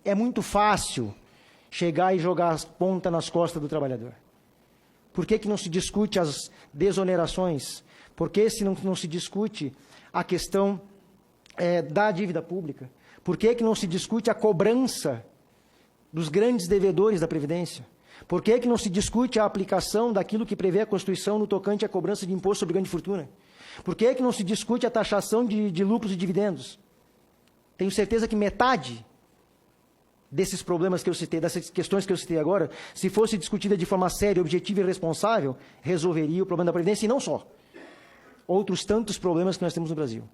é muito fácil chegar e jogar as pontas nas costas do trabalhador. Por que não se discute as desonerações? Por que não se discute a questão da dívida pública? Por que não se discute a cobrança dos grandes devedores da Previdência? Por que não se discute a aplicação daquilo que prevê a Constituição no tocante à cobrança de imposto sobre grande fortuna? Por que não se discute a taxação de lucros e dividendos? Tenho certeza que metade desses problemas que eu citei, dessas questões que eu citei agora, se fosse discutida de forma séria, objetiva e responsável, resolveria o problema da Previdência e não só. Outros tantos problemas que nós temos no Brasil.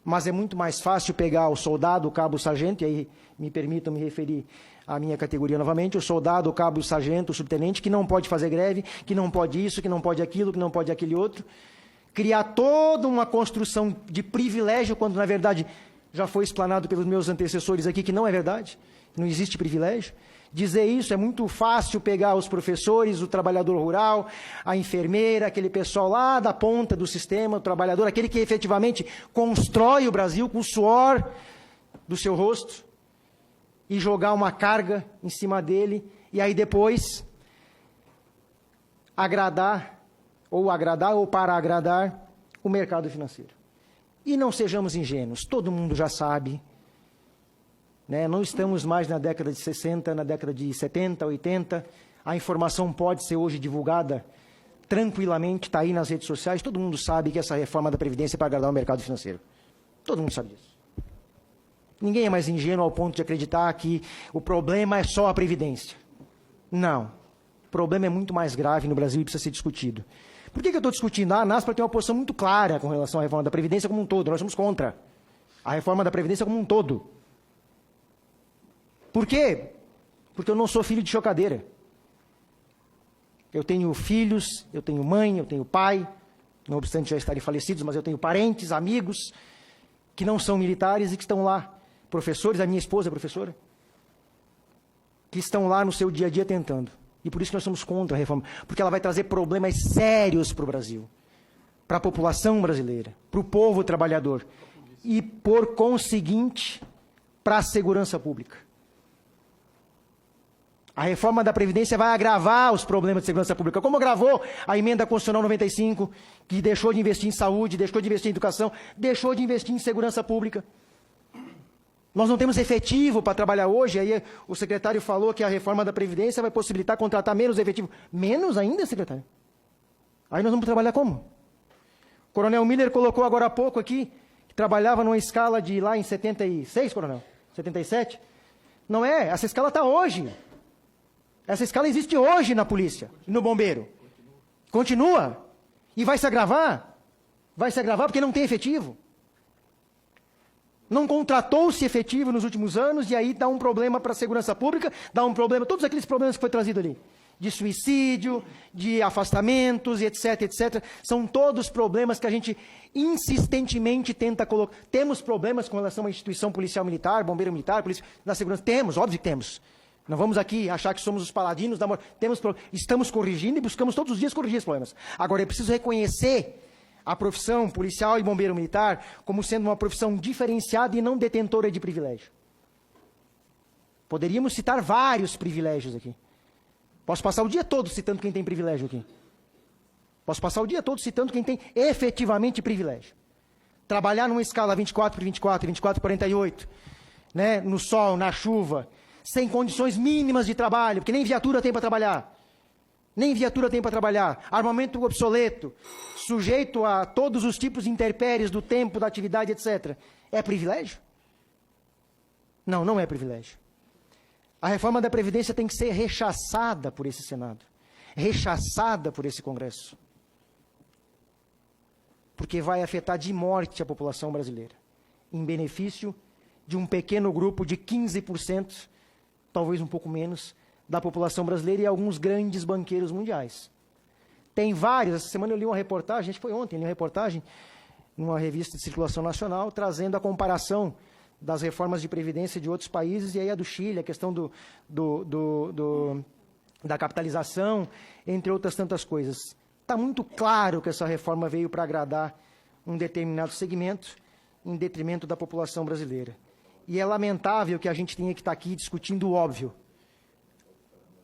Mas é muito mais fácil pegar o soldado, o cabo, o sargento, e aí me permitam me referir à minha categoria novamente, o soldado, o cabo, o sargento, o subtenente, que não pode fazer greve, que não pode isso, que não pode aquilo, que não pode aquele outro, criar toda uma construção de privilégio, quando na verdade já foi explanado pelos meus antecessores aqui que não é verdade, não existe privilégio. Dizer isso é muito fácil pegar os professores, o trabalhador rural, a enfermeira, aquele pessoal lá da ponta do sistema, o trabalhador, aquele que efetivamente constrói o Brasil com o suor do seu rosto, e jogar uma carga em cima dele, e aí depois agradar ou para agradar o mercado financeiro. E não sejamos ingênuos, todo mundo já sabe, né? Não estamos mais na década de 60, na década de 70, 80, a informação pode ser hoje divulgada tranquilamente, está aí nas redes sociais, todo mundo sabe que essa reforma da Previdência é para agradar o mercado financeiro. Todo mundo sabe disso. Ninguém é mais ingênuo ao ponto de acreditar que o problema é só a Previdência. Não. O problema é muito mais grave no Brasil e precisa ser discutido. Por que eu estou discutindo? A ANASPRA tem uma posição muito clara com relação à reforma da Previdência como um todo. Nós somos contra a reforma da Previdência como um todo. Por quê? Porque eu não sou filho de chocadeira. Eu tenho filhos, eu tenho mãe, eu tenho pai, não obstante já estarem falecidos, mas eu tenho parentes, amigos, que não são militares e que estão lá. Professores, a minha esposa é professora, que estão lá no seu dia a dia tentando. E por isso que nós somos contra a reforma, porque ela vai trazer problemas sérios para o Brasil, para a população brasileira, para o povo trabalhador e, por conseguinte, para a segurança pública. A reforma da Previdência vai agravar os problemas de segurança pública, como agravou a emenda constitucional 95, que deixou de investir em saúde, deixou de investir em educação, deixou de investir em segurança pública. Nós não temos efetivo para trabalhar hoje, aí o secretário falou que a reforma da Previdência vai possibilitar contratar menos efetivo. Menos ainda, secretário? Aí nós vamos trabalhar como? O coronel Miller colocou agora há pouco aqui, que trabalhava numa escala de lá em 76, coronel? 77? Não é, essa escala está hoje. Essa escala existe hoje na polícia e no bombeiro. Continua. E vai se agravar. Vai se agravar porque não tem efetivo. Não contratou-se efetivo nos últimos anos e aí dá um problema para a segurança pública, dá um problema, todos aqueles problemas que foi trazido ali, de suicídio, de afastamentos e etc, etc. São todos problemas que a gente insistentemente tenta colocar. Temos problemas com relação à instituição policial militar, bombeiro militar, polícia da segurança. Temos, óbvio que temos. Não vamos aqui achar que somos os paladinos da morte. Estamos corrigindo e buscamos todos os dias corrigir esses problemas. Agora, é preciso reconhecer a profissão policial e bombeiro militar como sendo uma profissão diferenciada e não detentora de privilégio. Poderíamos citar vários privilégios aqui. Posso passar o dia todo citando quem tem privilégio aqui. Posso passar o dia todo citando quem tem efetivamente privilégio. Trabalhar numa escala 24 por 24, 24 por 48, né, no sol, na chuva, sem condições mínimas de trabalho, porque nem viatura tem para trabalhar. Nem viatura tem para trabalhar, armamento obsoleto, sujeito a todos os tipos de intempéries do tempo, da atividade, etc. É privilégio? Não, não é privilégio. A reforma da Previdência tem que ser rechaçada por esse Senado, rechaçada por esse Congresso, porque vai afetar de morte a população brasileira, em benefício de um pequeno grupo de 15%, talvez um pouco menos, da população brasileira e alguns grandes banqueiros mundiais. Tem vários, essa semana eu li uma reportagem, acho que foi ontem, li uma reportagem numa revista de circulação nacional, trazendo a comparação das reformas de previdência de outros países, e aí a do Chile, a questão da capitalização, entre outras tantas coisas. Está muito claro que essa reforma veio para agradar um determinado segmento, em detrimento da população brasileira. E é lamentável que a gente tenha que estar aqui discutindo o óbvio.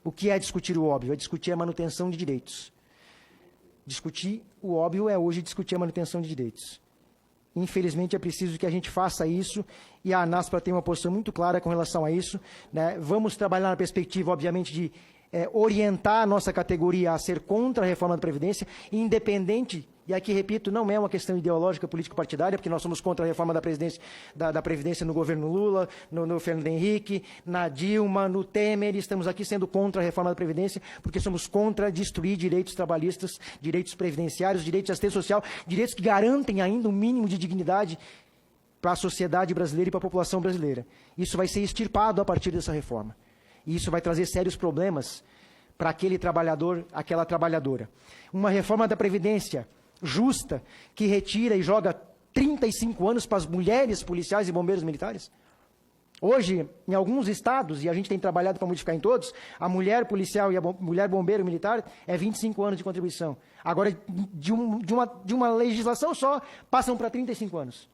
O que é discutir o óbvio? É discutir a manutenção de direitos. Discutir o óbvio é hoje discutir a manutenção de direitos. Infelizmente, é preciso que a gente faça isso, e a ANASPRA tem uma posição muito clara com relação a isso, né? Vamos trabalhar na perspectiva, obviamente, de orientar a nossa categoria a ser contra a reforma da Previdência, independente, e aqui repito, não é uma questão ideológica, político-partidária, porque nós somos contra a reforma da Previdência no governo Lula, no Fernando Henrique, na Dilma, no Temer, estamos aqui sendo contra a reforma da Previdência, porque somos contra destruir direitos trabalhistas, direitos previdenciários, direitos de assistência social, direitos que garantem ainda um mínimo de dignidade para a sociedade brasileira e para a população brasileira. Isso vai ser extirpado a partir dessa reforma. E isso vai trazer sérios problemas para aquele trabalhador, aquela trabalhadora. Uma reforma da Previdência justa, que retira e joga 35 anos para as mulheres policiais e bombeiros militares. Hoje, em alguns estados, e a gente tem trabalhado para modificar em todos, a mulher policial e a mulher bombeiro militar é 25 anos de contribuição. Agora, de uma legislação só, passam para 35 anos.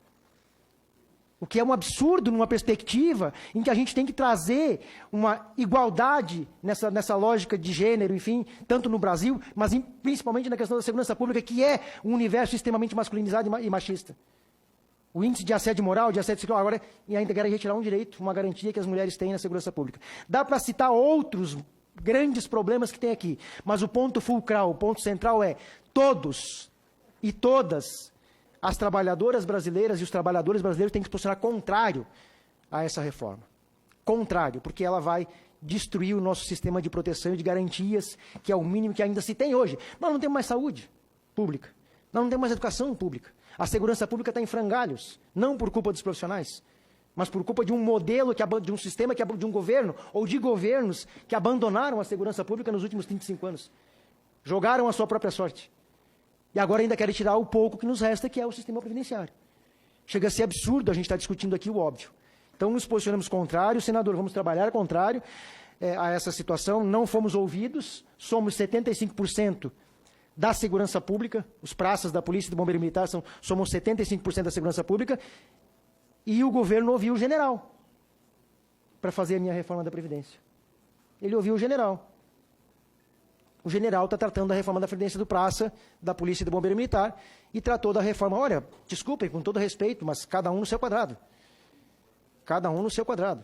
O que é um absurdo numa perspectiva em que a gente tem que trazer uma igualdade nessa lógica de gênero, enfim, tanto no Brasil, mas principalmente na questão da segurança pública, que é um universo extremamente masculinizado e machista. O índice de assédio moral, de assédio sexual, agora ainda quer retirar um direito, uma garantia que as mulheres têm na segurança pública. Dá para citar outros grandes problemas que tem aqui, mas o ponto fulcral, o ponto central é todos e todas as trabalhadoras brasileiras e os trabalhadores brasileiros têm que se posicionar contrário a essa reforma. Contrário, porque ela vai destruir o nosso sistema de proteção e de garantias, que é o mínimo que ainda se tem hoje. Nós não temos mais saúde pública, nós não temos mais educação pública. A segurança pública está em frangalhos, não por culpa dos profissionais, mas por culpa de um modelo, de um sistema, de um governo, ou de governos que abandonaram a segurança pública nos últimos 35 anos. Jogaram a sua própria sorte. E agora ainda querem tirar o pouco que nos resta, que é o sistema previdenciário. Chega a ser absurdo a gente estar discutindo aqui o óbvio. Então, nos posicionamos contrário, senador, vamos trabalhar contrário a essa situação. Não fomos ouvidos, somos 75% da segurança pública, os praças da polícia e do bombeiro militar somos 75% da segurança pública, e o governo ouviu o general para fazer a minha reforma da Previdência. Ele ouviu o general. O general está tratando da reforma da Previdência do Praça, da Polícia e do Bombeiro Militar, e tratou da reforma, olha, desculpem, com todo respeito, mas cada um no seu quadrado. Cada um no seu quadrado.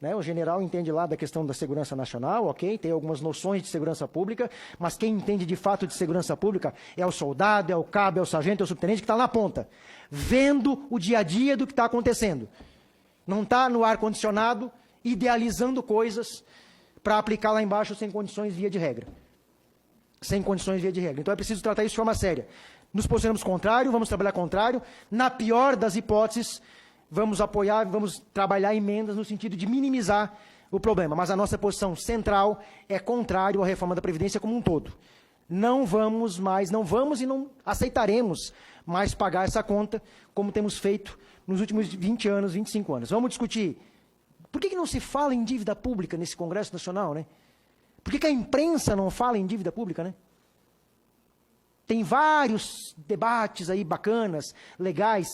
Né? O general entende lá da questão da segurança nacional, ok, tem algumas noções de segurança pública, mas quem entende de fato de segurança pública é o soldado, é o cabo, é o sargento, é o subtenente que está na ponta, vendo o dia a dia do que está acontecendo. Não está no ar-condicionado, idealizando coisas para aplicar lá embaixo sem condições via de regra. Sem condições via de regra. Então é preciso tratar isso de forma séria. Nos posicionamos contrário, vamos trabalhar contrário. Na pior das hipóteses, vamos apoiar, vamos trabalhar emendas no sentido de minimizar o problema. Mas a nossa posição central é contrário à reforma da Previdência como um todo. Não vamos e não aceitaremos mais pagar essa conta, como temos feito nos últimos 20 anos, 25 anos. Vamos discutir. Por que não se fala em dívida pública nesse Congresso Nacional, né? Por que a imprensa não fala em dívida pública, né? Tem vários debates aí bacanas, legais,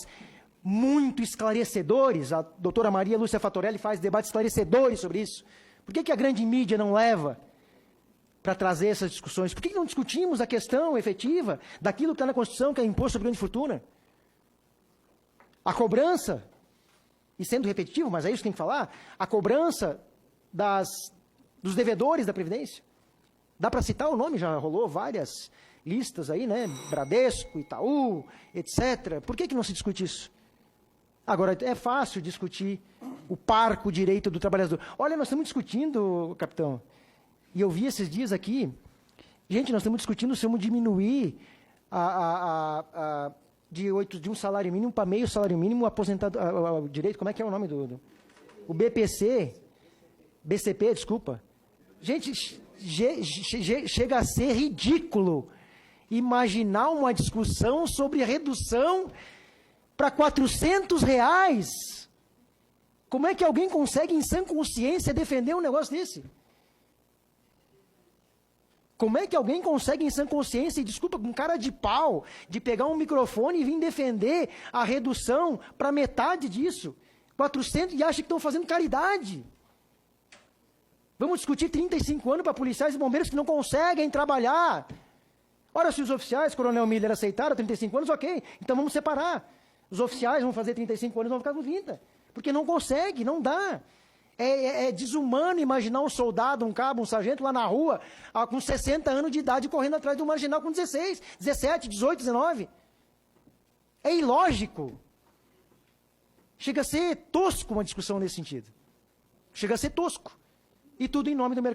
muito esclarecedores. A doutora Maria Lúcia Fatorelli faz debates esclarecedores sobre isso. Por que a grande mídia não leva para trazer essas discussões? Por que não discutimos a questão efetiva daquilo que está na Constituição, que é imposto sobre grande fortuna? A cobrança, e sendo repetitivo, mas é isso que tem que falar, a cobrança dos devedores da Previdência. Dá para citar o nome, já rolou várias listas aí, né? Bradesco, Itaú, etc. Por que não se discute isso? Agora, é fácil discutir o parco direito do trabalhador. Olha, nós estamos discutindo, capitão, e eu vi esses dias aqui, gente, nós estamos discutindo se vamos diminuir de um salário mínimo para meio salário mínimo, aposentado, o direito, como é que é o nome o BCP, desculpa. Gente, chega a ser ridículo imaginar uma discussão sobre redução para R$400. Como é que alguém consegue, em sã consciência, defender um negócio desse? Como é que alguém consegue, em sã consciência, e desculpa, com cara de pau, de pegar um microfone e vir defender a redução para metade disso? 400 e acham que estão fazendo caridade. Vamos discutir 35 anos para policiais e bombeiros que não conseguem trabalhar. Ora, se os oficiais, Coronel Miller, aceitaram 35 anos, ok. Então vamos separar. Os oficiais vão fazer 35 anos e vão ficar com 30. Porque não consegue, não dá. É desumano imaginar um soldado, um cabo, um sargento lá na rua, com 60 anos de idade, correndo atrás de um marginal com 16, 17, 18, 19. É ilógico. Chega a ser tosco uma discussão nesse sentido. Chega a ser tosco. E tudo em nome do mercado.